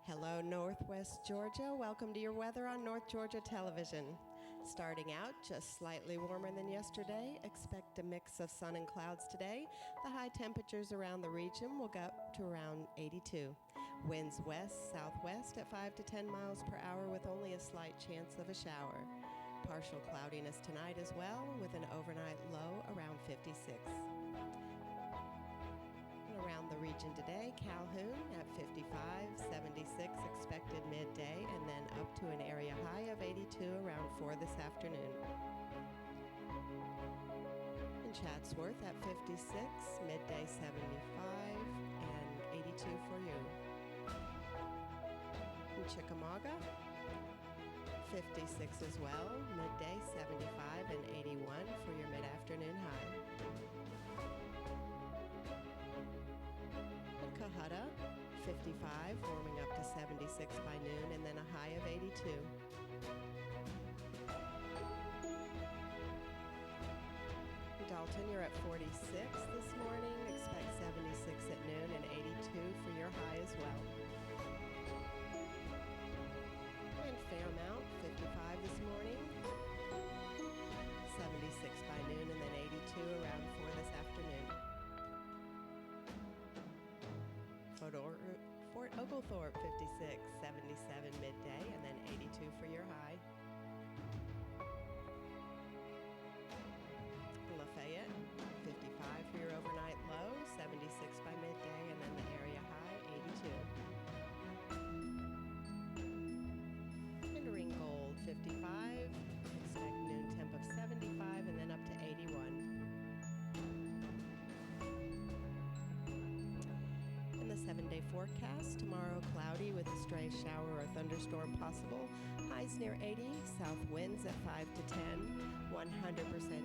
Hello, Northwest Georgia. Welcome to your weather on North Georgia Television. Starting out just slightly warmer than yesterday. Expect a mix of sun and clouds today. The high temperatures around the region will go up to around 82. Winds west-southwest at 5 to 10 miles per hour with only a slight chance of a shower. Partial cloudiness tonight as well with an overnight low around 56. Around the region today, Calhoun at 55, 76 expected midday, and then up to an area high of 82 around 4 this afternoon. In Chatsworth at 56, midday 75, and 82 for you. In Chickamauga, 56 as well, midday 75 and 81 for your mid-afternoon high. Cohutta, 55, warming up to 76 by noon, and then a high of 82. Dalton, you're at 46 this morning. Expect 76 at noon and 82 for your high as well. And Fairmount, 55 this morning. 76 by noon, and then 82 around 4 this afternoon. Fort Oglethorpe, 56, 77 midday, and then 82 for your high. Lafayette, 55 for your overnight low, 76 by midday, and then the area high, 82. And Ringgold, 55, expect noon temp of 75, and then up to 81. The 7-day forecast. Tomorrow cloudy with a stray shower or thunderstorm possible. Highs near 80, south winds at 5 to 10. 100%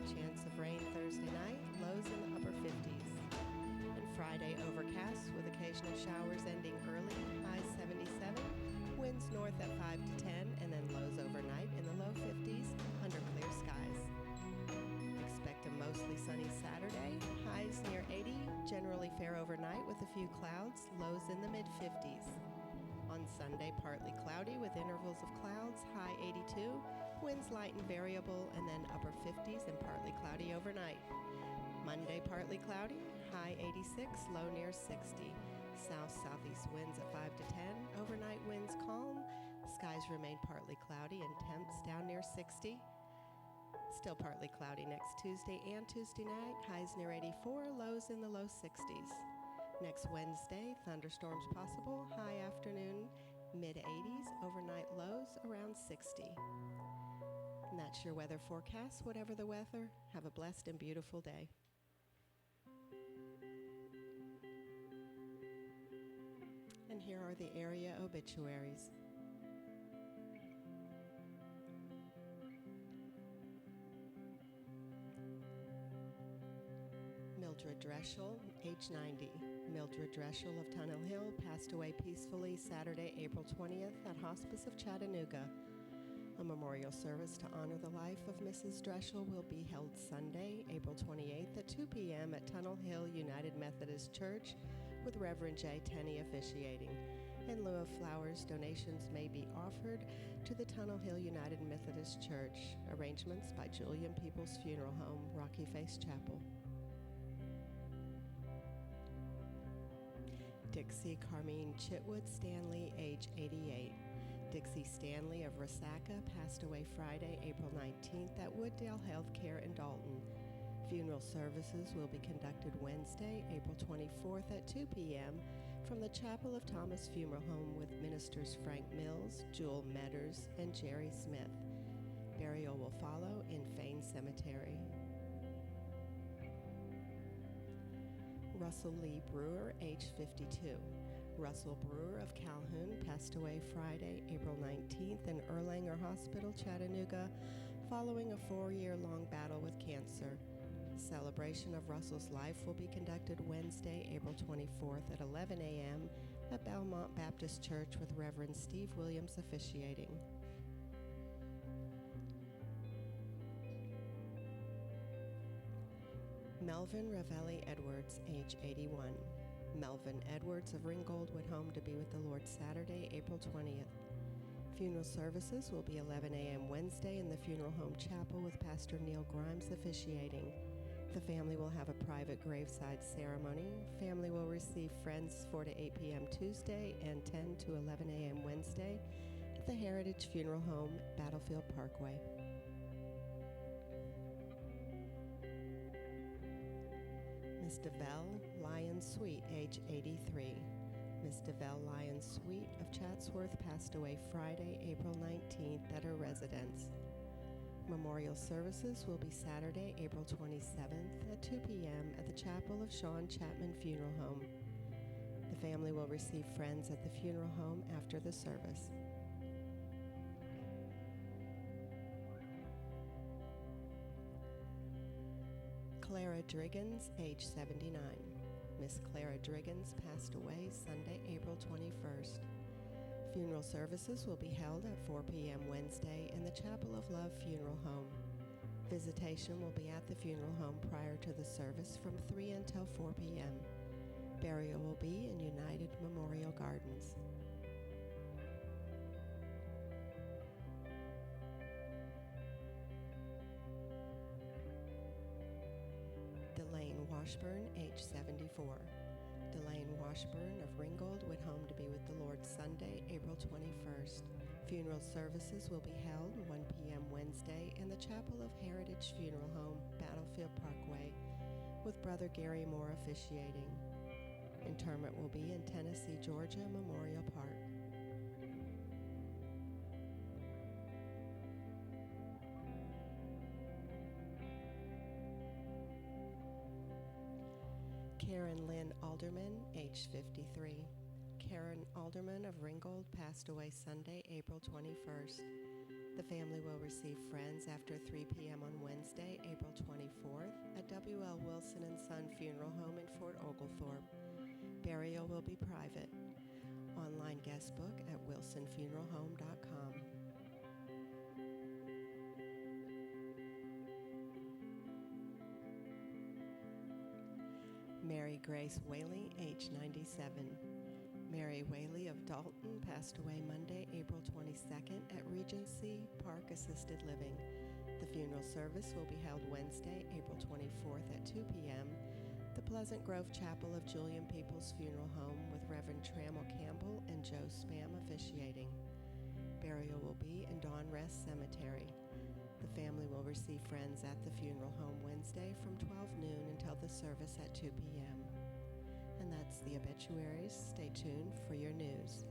chance of rain Thursday night. Lows in the upper 50s. And Friday overcast with occasional showers ending early. Highs 77. Winds north at 5 to 10, and then lows overnight in the low 50s under clear skies. Expect a mostly sunny Saturday, highs near 80, generally fair overnight with a few clouds, lows in the mid-50s. On Sunday, partly cloudy with intervals of clouds, high 82, winds light and variable, and then upper 50s and partly cloudy overnight. Monday, partly cloudy, high 86, low near 60. South-southeast winds at 5 to 10, overnight winds calm, skies remain partly cloudy and temps down near 60. Still partly cloudy next Tuesday and Tuesday night, highs near 84, lows in the low 60s. Next Wednesday, thunderstorms possible, high afternoon, mid-80s, overnight lows around 60. And that's your weather forecast. Whatever the weather, have a blessed and beautiful day. And here are the area obituaries. Mildred Dreschel, age 90. Mildred Dreschel of Tunnel Hill passed away peacefully Saturday, April 20th at Hospice of Chattanooga. A memorial service to honor the life of Mrs. Dreschel will be held Sunday, April 28th at 2 p.m. at Tunnel Hill United Methodist Church with Reverend J. Tenney officiating. In lieu of flowers, donations may be offered to the Tunnel Hill United Methodist Church. Arrangements by Julian Peoples Funeral Home, Rocky Face Chapel. Dixie Carmine Chitwood Stanley, age 88. Dixie Stanley of Resaca passed away Friday, April 19th at Wooddale Healthcare in Dalton. Funeral services will be conducted Wednesday, April 24th at 2 p.m. from the Chapel of Thomas Funeral Home with ministers Frank Mills, Jewel Metters, and Jerry Smith. Burial will follow in Fane Cemetery. Russell Lee Brewer, age 52. Russell Brewer of Calhoun passed away Friday, April 19th in Erlanger Hospital, Chattanooga, following a 4-year-long battle with cancer. Celebration of Russell's life will be conducted Wednesday, April 24th at 11 a.m. at Belmont Baptist Church with Reverend Steve Williams officiating. Melvin Ravelli Edwards, age 81. Melvin Edwards of Ringgold went home to be with the Lord Saturday, April 20th. Funeral services will be 11 a.m. Wednesday in the Funeral Home Chapel with Pastor Neil Grimes officiating. The family will have a private graveside ceremony. Family will receive friends 4 to 8 p.m. Tuesday and 10 to 11 a.m. Wednesday at the Heritage Funeral Home, Battlefield Parkway. Miss DeVelle Lyon Sweet, age 83. Miss DeVelle Lyon Sweet of Chatsworth passed away Friday, April 19th at her residence. Memorial services will be Saturday, April 27th at 2 p.m. at the Chapel of Sean Chapman Funeral Home. The family will receive friends at the funeral home after the service. Clara Driggins, age 79. Miss Clara Driggins passed away Sunday, April 21st. Funeral services will be held at 4 p.m. Wednesday in the Chapel of Love Funeral Home. Visitation will be at the funeral home prior to the service from 3 until 4 p.m. Burial will be in United Memorial Gardens. Delane Washburn, age 74. Delane Washburn of Ringgold went home to be with the Lord Sunday, April 21st. Funeral services will be held 1 p.m. Wednesday in the Chapel of Heritage Funeral Home, Battlefield Parkway, with Brother Gary Moore officiating. Interment will be in Tennessee, Georgia Memorial Park. Karen Lynn Alderman, age 53. Karen Alderman of Ringgold passed away Sunday, April 21st. The family will receive friends after 3 p.m. on Wednesday, April 24th at W.L. Wilson & Son Funeral Home in Fort Oglethorpe. Burial will be private. Online guest book at wilsonfuneralhome.com. Mary Grace Whaley, age 97. Mary Whaley of Dalton passed away Monday, April 22nd at Regency Park Assisted Living. The funeral service will be held Wednesday, April 24th at 2 p.m. The Pleasant Grove Chapel of Julian Peoples Funeral Home with Reverend Trammell Campbell and Joe Spam officiating. Burial will be in Dawn Rest Cemetery. The family will receive friends at the funeral home Wednesday from 12 noon until the service at 2 p.m. And that's the obituaries. Stay tuned for your news.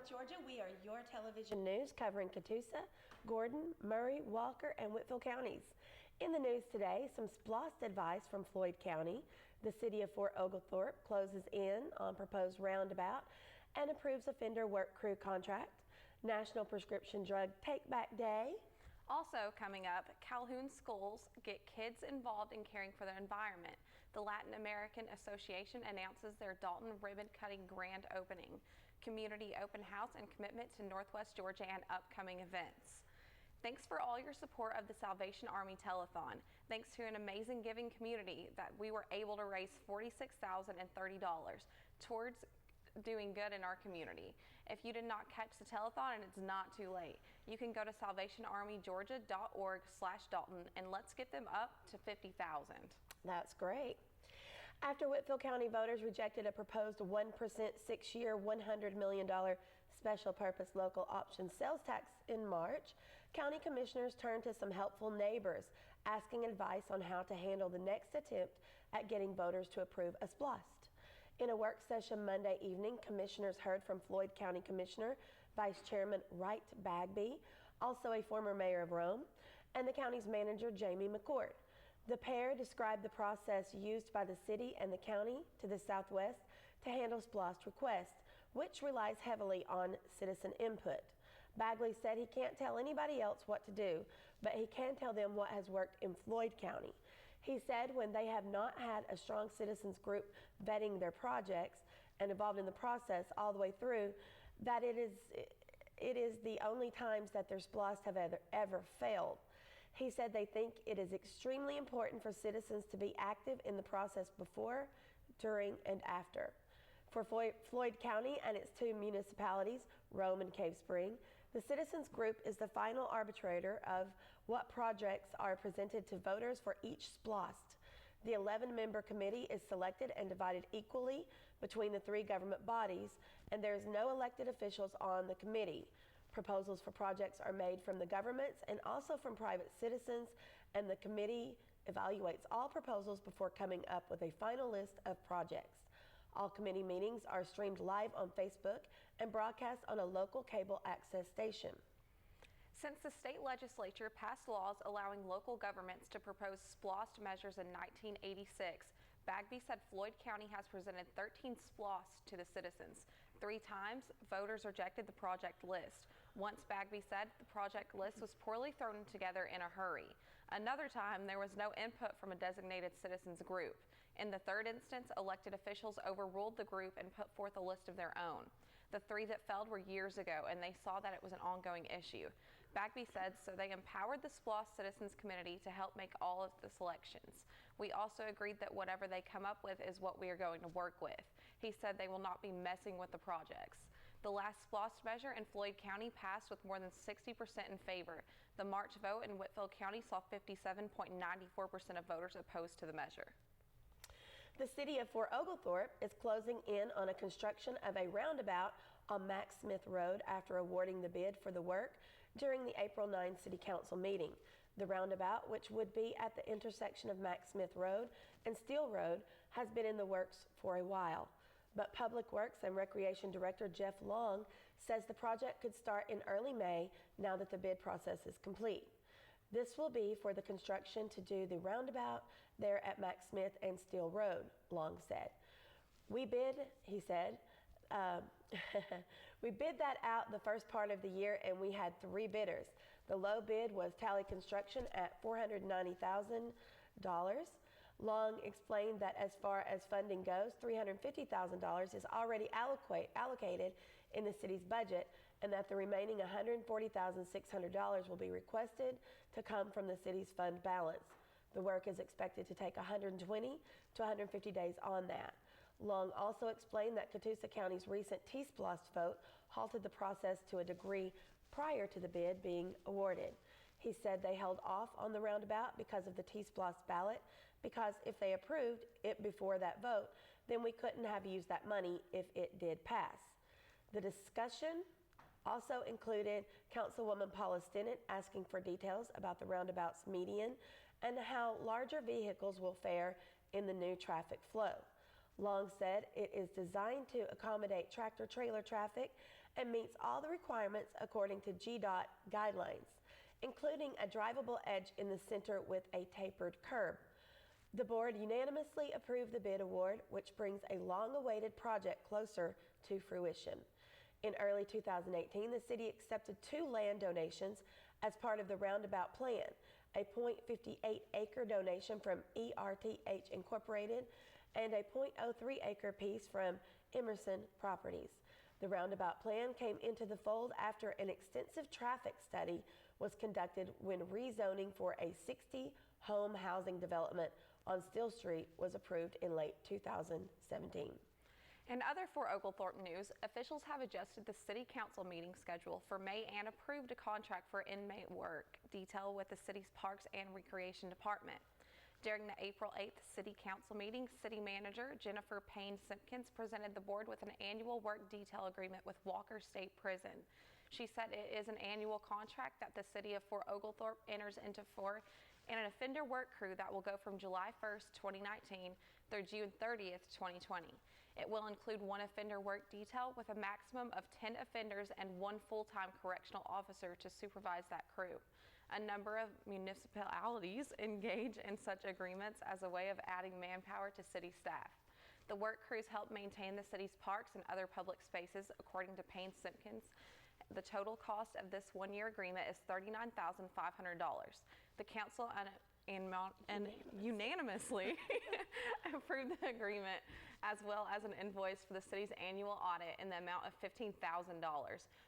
Georgia, we are your television news covering Catoosa, Gordon, Murray, Walker, and Whitfield counties. In the news today, some SPLOST advice from Floyd County. The city of Fort Oglethorpe closes in on proposed roundabout and approves offender work crew contract. National Prescription Drug Take Back Day. Also coming up, Calhoun schools get kids involved in caring for their environment. The Latin American Association announces their Dalton ribbon cutting grand opening, community open house, and commitment to Northwest Georgia and upcoming events. Thanks for all your support of the Salvation Army Telethon. Thanks to an amazing giving community that we were able to raise $46,030 towards doing good in our community. If you did not catch the telethon, and it's not too late, you can go to salvationarmygeorgia.org/Dalton and let's get them up to 50,000. That's great. After Whitfield County voters rejected a proposed 1% 6-year, $100 million special purpose local option sales tax in March, county commissioners turned to some helpful neighbors, asking advice on how to handle the next attempt at getting voters to approve a SPLOST. In a work session Monday evening, commissioners heard from Floyd County Commissioner Vice Chairman Wright Bagby, also a former mayor of Rome, and the county's manager Jamie McCord. The pair described the process used by the city and the county to the southwest to handle SPLOST requests, which relies heavily on citizen input. Bagley said he can't tell anybody else what to do, but he can tell them what has worked in Floyd County. He said when they have not had a strong citizens group vetting their projects and involved in the process all the way through, that it is the only times that their SPLOST have ever failed. He said they think it is extremely important for citizens to be active in the process before, during, and after. For Floyd County and its two municipalities, Rome and Cave Spring, the citizens group is the final arbitrator of what projects are presented to voters for each SPLOST. The 11-member committee is selected and divided equally between the three government bodies, and there is no elected officials on the committee. Proposals for projects are made from the governments and also from private citizens, and the committee evaluates all proposals before coming up with a final list of projects. All committee meetings are streamed live on Facebook and broadcast on a local cable access station. Since the state legislature passed laws allowing local governments to propose SPLOST measures in 1986, Bagby said Floyd County has presented 13 SPLOST to the citizens. 3 times, voters rejected the project list. Once, Bagby said the project list was poorly thrown together in a hurry. Another time, there was no input from a designated citizens group. In the third instance, elected officials overruled the group and put forth a list of their own. The 3 that failed were years ago, and they saw that it was an ongoing issue. Bagby said so they empowered the SPLOST Citizens Committee to help make all of the selections. We also agreed that whatever they come up with is what we are going to work with. He said they will not be messing with the projects. The last SPLOST measure in Floyd County passed with more than 60% in favor. The March vote in Whitfield County saw 57.94% of voters opposed to the measure. The city of Fort Oglethorpe is closing in on a construction of a roundabout on Max Smith Road after awarding the bid for the work during the April 9 City Council meeting. The roundabout, which would be at the intersection of Max Smith Road and Steele Road, has been in the works for a while. But Public Works and Recreation Director Jeff Long says the project could start in early May now that the bid process is complete. This will be for the construction to do the roundabout there at Max Smith and Steele Road, Long said. We bid, he said, we bid that out the first part of the year and we had 3 bidders. The low bid was Tally Construction at $490,000. Long explained that as far as funding goes, $350,000 is already allocated in the city's budget, and that the remaining $140,600 will be requested to come from the city's fund balance. The work is expected to take 120 to 150 days on that. Long also explained that Catoosa County's recent T-SPLOST vote halted the process to a degree prior to the bid being awarded. He said they held off on the roundabout because of the T-SPLOST ballot, because if they approved it before that vote, then we couldn't have used that money if it did pass. The discussion also included Councilwoman Paula Stinnett asking for details about the roundabout's median and how larger vehicles will fare in the new traffic flow. Long said it is designed to accommodate tractor-trailer traffic and meets all the requirements according to GDOT guidelines, including a drivable edge in the center with a tapered curb. The board unanimously approved the bid award, which brings a long-awaited project closer to fruition. In early 2018, the city accepted 2 land donations as part of the Roundabout Plan, a .58-acre donation from ERTH Incorporated, and a .03-acre piece from Emerson Properties. The Roundabout Plan came into the fold after an extensive traffic study was conducted when rezoning for a 60-home housing development on Steel Street was approved in late 2017. In other Fort Oglethorpe news, officials have adjusted the City Council meeting schedule for May and approved a contract for inmate work detail with the city's Parks and Recreation Department. During the April 8th City Council meeting, City Manager Jennifer Payne Simpkins presented the board with an annual work detail agreement with Walker State Prison. She said it is an annual contract that the City of Fort Oglethorpe enters into for an offender work crew that will go from July 1st, 2019 through June 30th, 2020. It will include one offender work detail with a maximum of 10 offenders and one full-time correctional officer to supervise that crew. A number of municipalities engage in such agreements as a way of adding manpower to city staff. The work crews help maintain the city's parks and other public spaces, according to Payne Simpkins. The total cost of this one-year agreement is $39,500. The council unanimously approved the agreement, as well as an invoice for the city's annual audit in the amount of $15,000.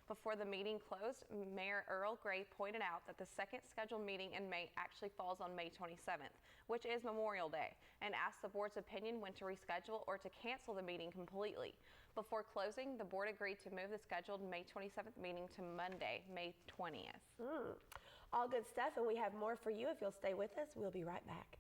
Before the meeting closed, Mayor Earl Gray pointed out that the second scheduled meeting in May actually falls on May 27th, which is Memorial Day, and asked the board's opinion when to reschedule or to cancel the meeting completely. Before closing, the board agreed to move the scheduled May 27th meeting to Monday, May 20th. All good stuff, and we have more for you if you'll stay with us. We'll be right back.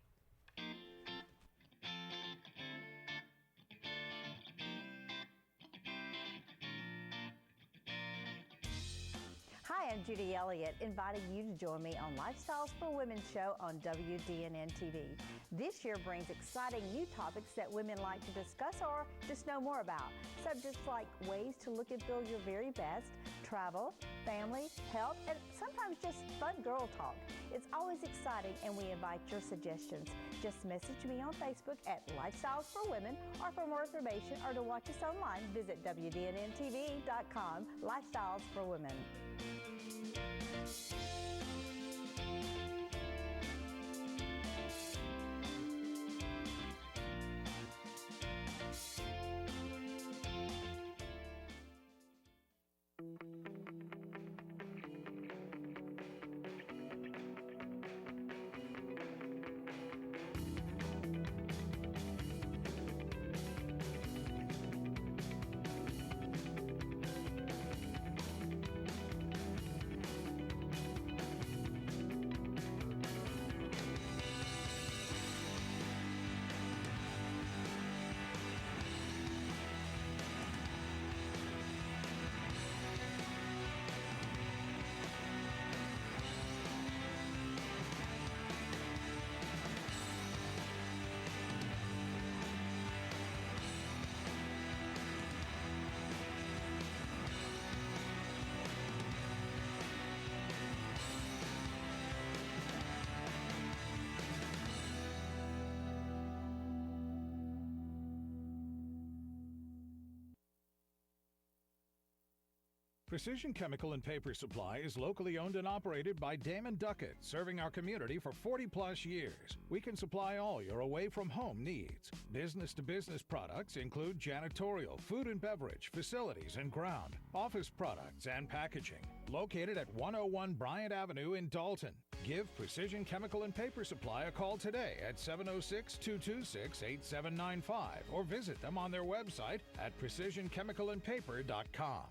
Hi, I'm Judy Elliott, inviting you to join me on Lifestyles for Women show on WDNN TV. This year brings exciting new topics that women like to discuss or just know more about. Subjects like ways to look and feel your very best, travel, family, health, and sometimes just fun girl talk. It's always exciting, and we invite your suggestions. Just message me on Facebook at Lifestyles for Women, or for more information or to watch us online, visit WDNNTV.com, Lifestyles for Women. Precision Chemical and Paper Supply is locally owned and operated by Damon Duckett, serving our community for 40-plus years. We can supply all your away-from-home needs. Business-to-business products include janitorial, food and beverage, facilities and ground, office products, and packaging. Located at 101 Bryant Avenue in Dalton. Give Precision Chemical and Paper Supply a call today at 706-226-8795 or visit them on their website at precisionchemicalandpaper.com.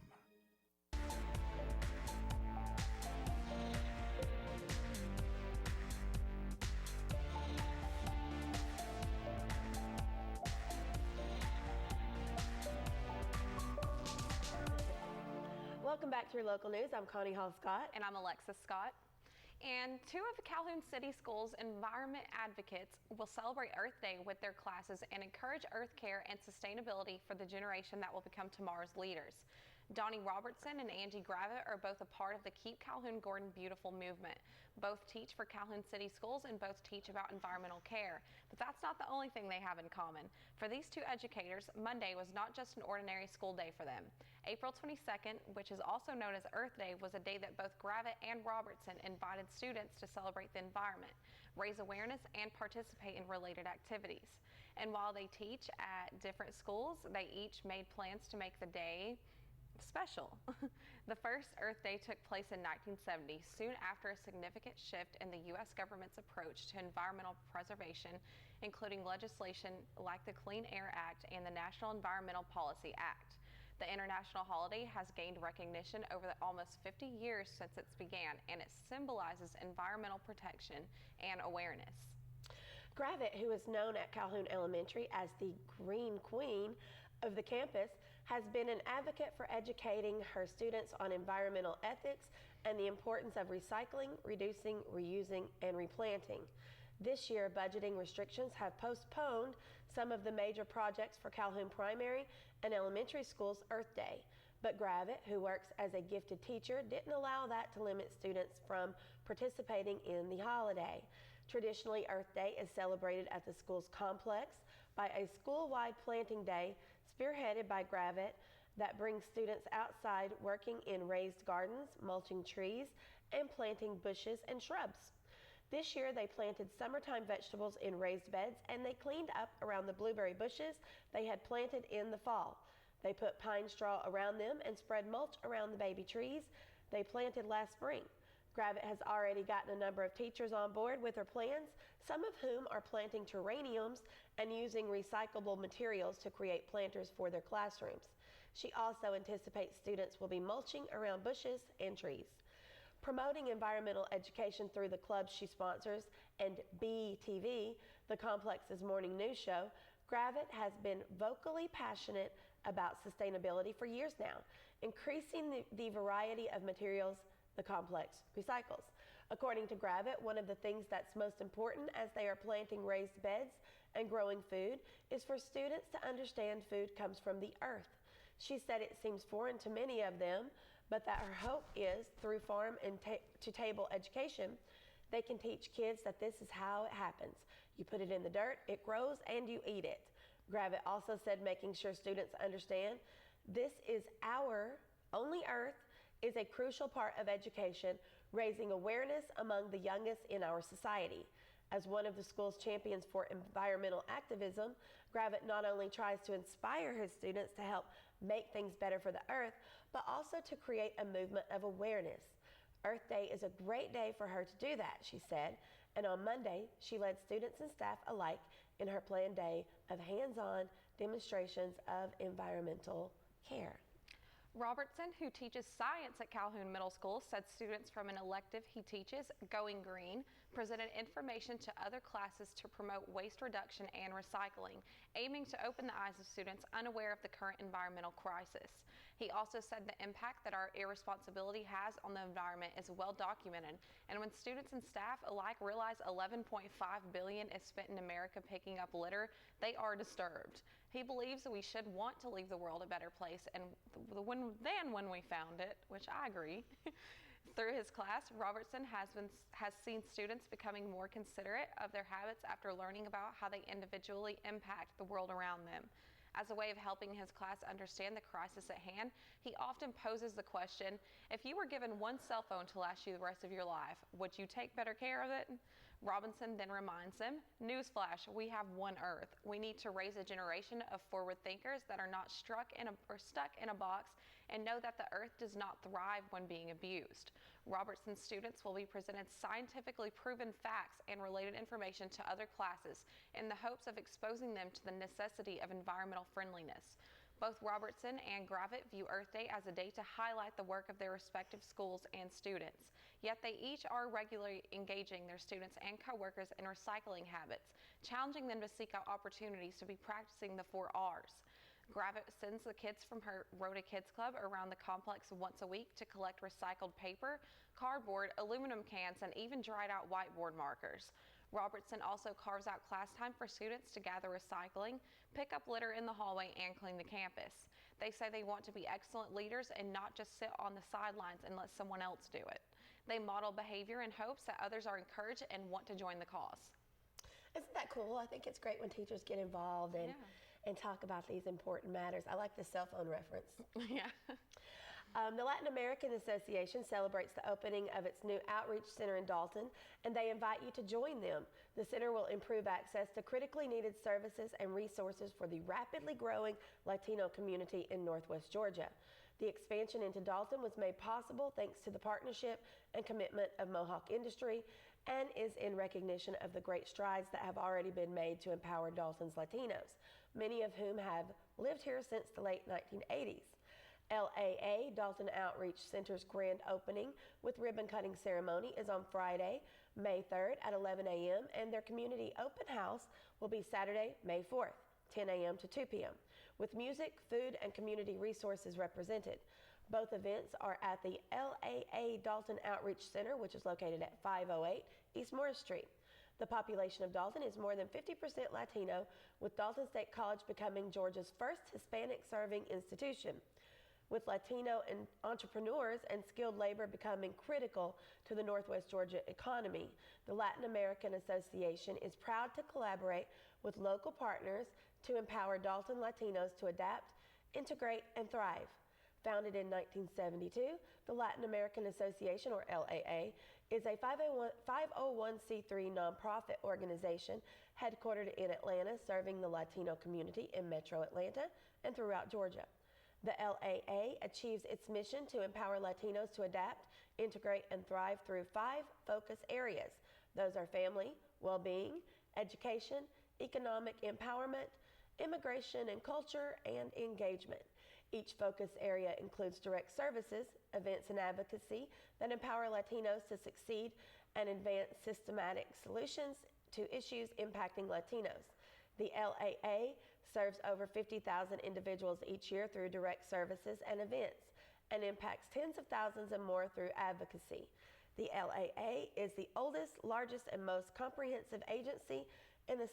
Welcome back to your local news. I'm Connie Hall Scott. And I'm Alexis Scott. And two of the Calhoun City Schools environment advocates will celebrate Earth Day with their classes and encourage earth care and sustainability for the generation that will become tomorrow's leaders. Donnie Robertson and Angie Gravitt are both a part of the Keep Calhoun Gordon Beautiful movement. Both teach for Calhoun City Schools and both teach about environmental care. But that's not the only thing they have in common. For these two educators, Monday was not just an ordinary school day for them. April 22nd, which is also known as Earth Day, was a day that both Gravitt and Robertson invited students to celebrate the environment, raise awareness, and participate in related activities. And while they teach at different schools, they each made plans to make the day special. The first Earth Day took place in 1970, soon after a significant shift in the U.S. government's approach to environmental preservation, including legislation like the Clean Air Act and the National Environmental Policy Act. The international holiday has gained recognition over the almost 50 years since it began, and it symbolizes environmental protection and awareness. Gravitt, who is known at Calhoun Elementary as the Green Queen of the campus, has been an advocate for educating her students on environmental ethics and the importance of recycling, reducing, reusing, and replanting. This year, budgeting restrictions have postponed some of the major projects for Calhoun Primary and Elementary School's Earth Day. But Gravitt, who works as a gifted teacher, didn't allow that to limit students from participating in the holiday. Traditionally, Earth Day is celebrated at the school's complex by a school-wide planting day spearheaded by Gravitt that brings students outside working in raised gardens, mulching trees, and planting bushes and shrubs. This year, they planted summertime vegetables in raised beds, and they cleaned up around the blueberry bushes they had planted in the fall. They put pine straw around them and spread mulch around the baby trees they planted last spring. Gravitt has already gotten a number of teachers on board with her plans, some of whom are planting geraniums and using recyclable materials to create planters for their classrooms. She also anticipates students will be mulching around bushes and trees. Promoting environmental education through the clubs she sponsors and BTV, the complex's morning news show, Gravitt has been vocally passionate about sustainability for years now, increasing the variety of materials the complex recycles. According to Gravitt, one of the things that's most important as they are planting raised beds and growing food is for students to understand food comes from the earth. She said it seems foreign to many of them, but that her hope is through farm and to table education, they can teach kids that this is how it happens. You put it in the dirt, it grows, and you eat it. Gravitt also said making sure students understand this is our only earth is a crucial part of education, raising awareness among the youngest in our society. As one of the school's champions for environmental activism, Gravitt not only tries to inspire his students to help make things better for the earth, but also to create a movement of awareness. Earth Day is a great day for her to do that, she said, and on Monday, she led students and staff alike in her planned day of hands-on demonstrations of environmental care. Robertson, who teaches science at Calhoun Middle School, said students from an elective he teaches, Going Green, presented information to other classes to promote waste reduction and recycling, aiming to open the eyes of students unaware of the current environmental crisis. He also said the impact that our irresponsibility has on the environment is well documented, and when students and staff alike realize $11.5 billion is spent in America picking up litter, they are disturbed. He believes that we should want to leave the world a better place than when we found it, which I agree. Through his class, Robertson has seen students becoming more considerate of their habits after learning about how they individually impact the world around them. As a way of helping his class understand the crisis at hand, he often poses the question, if you were given one cell phone to last you the rest of your life, would you take better care of it? Robinson then reminds them, newsflash, we have one Earth. We need to raise a generation of forward thinkers that are not stuck in a box and know that the Earth does not thrive when being abused. Robertson's students will be presented scientifically proven facts and related information to other classes in the hopes of exposing them to the necessity of environmental friendliness. Both Robertson and Gravitt view Earth Day as a day to highlight the work of their respective schools and students. Yet they each are regularly engaging their students and coworkers in recycling habits, challenging them to seek out opportunities to be practicing the 4 R's. Gravitt sends the kids from her Rhoda Kids Club around the complex once a week to collect recycled paper, cardboard, aluminum cans, and even dried out whiteboard markers. Robertson also carves out class time for students to gather recycling, pick up litter in the hallway, and clean the campus. They say they want to be excellent leaders and not just sit on the sidelines and let someone else do it. They model behavior in hopes that others are encouraged and want to join the cause. Isn't that cool? I think it's great when teachers get involved and talk about these important matters. I like the cell phone reference. Yeah. The Latin American Association celebrates the opening of its new outreach center in Dalton, and they invite you to join them. The center will improve access to critically needed services and resources for the rapidly growing Latino community in Northwest Georgia. The expansion into Dalton was made possible thanks to the partnership and commitment of Mohawk Industry and is in recognition of the great strides that have already been made to empower Dalton's Latinos, many of whom have lived here since the late 1980s. LAA, Dalton Outreach Center's grand opening with ribbon cutting ceremony is on Friday, May 3rd at 11 a.m. and their community open house will be Saturday, May 4th, 10 a.m. to 2 p.m. with music, food, and community resources represented. Both events are at the LAA Dalton Outreach Center, which is located at 508 East Morris Street. The population of Dalton is more than 50% Latino, with Dalton State College becoming Georgia's first Hispanic-serving institution. With Latino and entrepreneurs and skilled labor becoming critical to the Northwest Georgia economy, the Latin American Association is proud to collaborate with local partners to empower Dalton Latinos to adapt, integrate, and thrive. Founded in 1972, the Latin American Association, or LAA, is a 501c3 nonprofit organization headquartered in Atlanta, serving the Latino community in Metro Atlanta and throughout Georgia. The LAA achieves its mission to empower Latinos to adapt, integrate, and thrive through 5 focus areas. Those are family, well-being, education, economic empowerment, immigration and culture, and engagement. Each focus area includes direct services, events, and advocacy that empower Latinos to succeed and advance systematic solutions to issues impacting Latinos. The LAA serves over 50,000 individuals each year through direct services and events, and impacts tens of thousands and more through advocacy. The LAA is the oldest, largest, and most comprehensive agency in the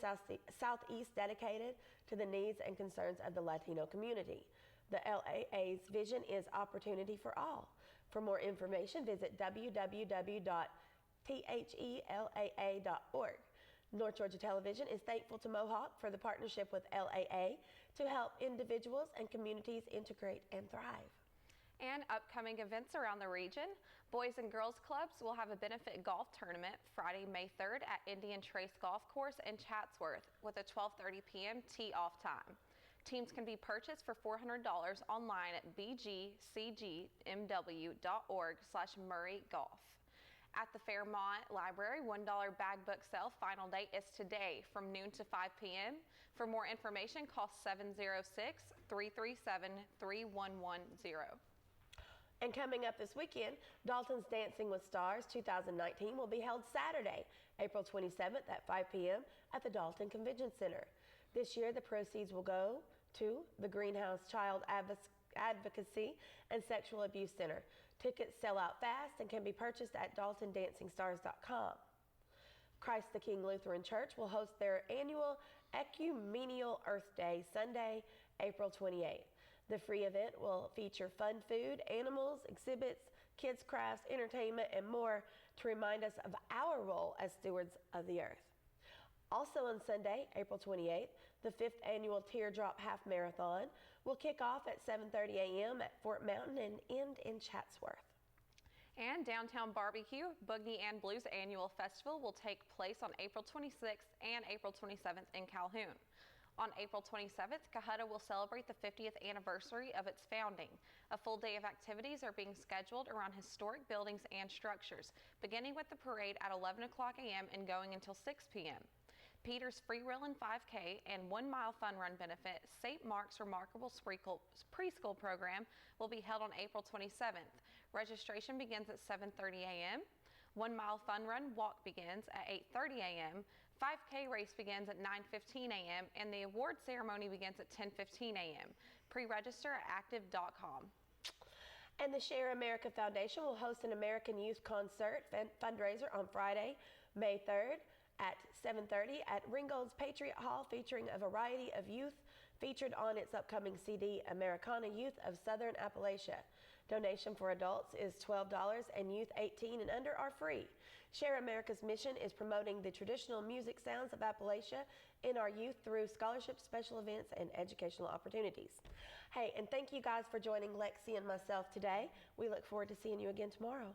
Southeast dedicated to the needs and concerns of the Latino community. The LAA's vision is opportunity for all. For more information, visit www.thelaa.org. North Georgia Television is thankful to Mohawk for the partnership with LAA to help individuals and communities integrate and thrive. And upcoming events around the region. Boys and Girls Clubs will have a benefit golf tournament Friday, May 3rd at Indian Trace Golf Course in Chatsworth with a 12:30 p.m. tee-off time. Teams can be purchased for $400 online at bgcgmw.org/MurrayGolf. At the Fairmont Library, $1 bag book sale final date is today from noon to 5 p.m. For more information, call 706-337-3110. And coming up this weekend, Dalton's Dancing with Stars 2019 will be held Saturday, April 27th at 5 p.m. at the Dalton Convention Center. This year, the proceeds will go to the Greenhouse Child Advocacy and Sexual Abuse Center. Tickets sell out fast and can be purchased at daltondancingstars.com. Christ the King Lutheran Church will host their annual Ecumenial Earth Day Sunday, April 28th. The free event will feature fun food, animals, exhibits, kids' crafts, entertainment, and more to remind us of our role as stewards of the earth. Also on Sunday, April 28th, the 5th annual Teardrop Half Marathon will kick off at 7:30 a.m. at Fort Mountain and end in Chatsworth. And Downtown Barbecue, Boogie and Blues Annual Festival will take place on April 26th and April 27th in Calhoun. On April 27th, Cohutta will celebrate the 50th anniversary of its founding. A full day of activities are being scheduled around historic buildings and structures, beginning with the parade at 11 o'clock a.m. and going until 6 p.m. Peter's Free Reelin' 5K and 1 Mile Fun Run benefit St. Mark's Remarkable Preschool program will be held on April 27th. Registration begins at 7:30 a.m. 1 Mile Fun Run walk begins at 8:30 a.m. 5K race begins at 9:15 a.m. and the award ceremony begins at 10:15 a.m. Pre-register at active.com. And the Share America Foundation will host an American Youth Concert fundraiser on Friday, May 3rd at 7:30 at Ringgold's Patriot Hall, featuring a variety of youth featured on its upcoming CD, Americana Youth of Southern Appalachia. Donation for adults is $12 and youth 18 and under are free. Share America's mission is promoting the traditional music sounds of Appalachia in our youth through scholarships, special events, and educational opportunities. Hey, and thank you guys for joining Lexi and myself today. We look forward to seeing you again tomorrow.